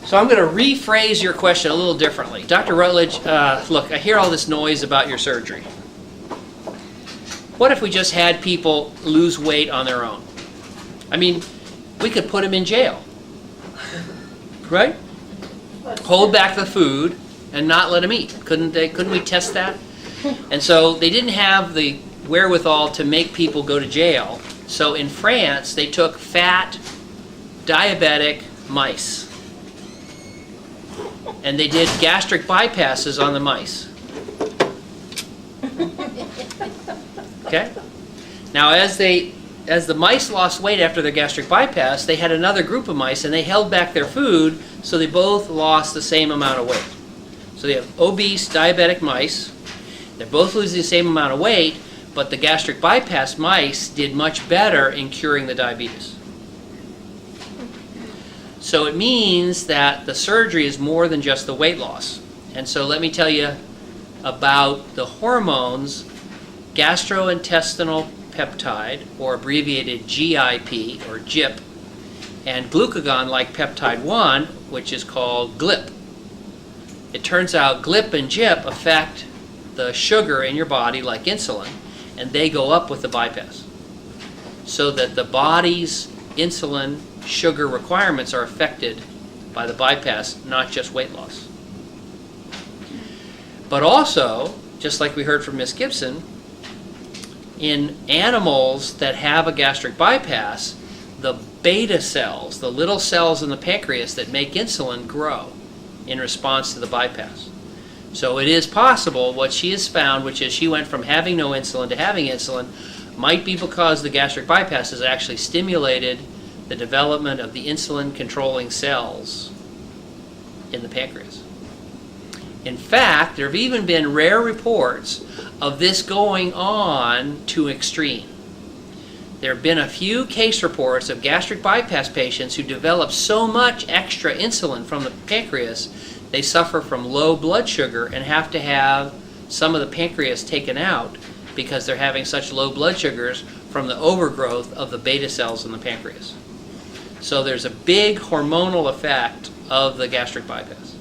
So I'm going to rephrase your question a little differently. Dr. Rutledge, look, I hear all this noise about your surgery. What if we just had people lose weight on their own? I mean, we could put them in jail, right? Hold back the food and not let them eat. Couldn't we test that? And so they didn't have the wherewithal to make people go to jail. So in France, they took fat, diabetic mice. And they did gastric bypasses on the mice. Okay? Now as the mice lost weight after their gastric bypass, they had another group of mice and they held back their food, so they both lost the same amount of weight. So they have obese, diabetic mice. They're both losing the same amount of weight, but the gastric bypass mice did much better in curing the diabetes. So it means that the surgery is more than just the weight loss. And so let me tell you about the hormones, gastrointestinal peptide, or abbreviated GIP, or GIP, and glucagon-like peptide 1, which is called GLP. It turns out GLP and GIP affect the sugar in your body like insulin, and they go up with the bypass. So that the body's insulin sugar requirements are affected by the bypass, not just weight loss. But also, just like we heard from Ms. Gibson, in animals that have a gastric bypass, the beta cells, the little cells in the pancreas that make insulin, grow in response to the bypass. So it is possible, what she has found, which is she went from having no insulin to having insulin, might be because the gastric bypass has actually stimulated the development of the insulin-controlling cells in the pancreas. In fact, there have even been rare reports of this going on to extreme. There have been a few case reports of gastric bypass patients who develop so much extra insulin from the pancreas, they suffer from low blood sugar and have to have some of the pancreas taken out because they're having such low blood sugars from the overgrowth of the beta cells in the pancreas. So there's a big hormonal effect of the gastric bypass.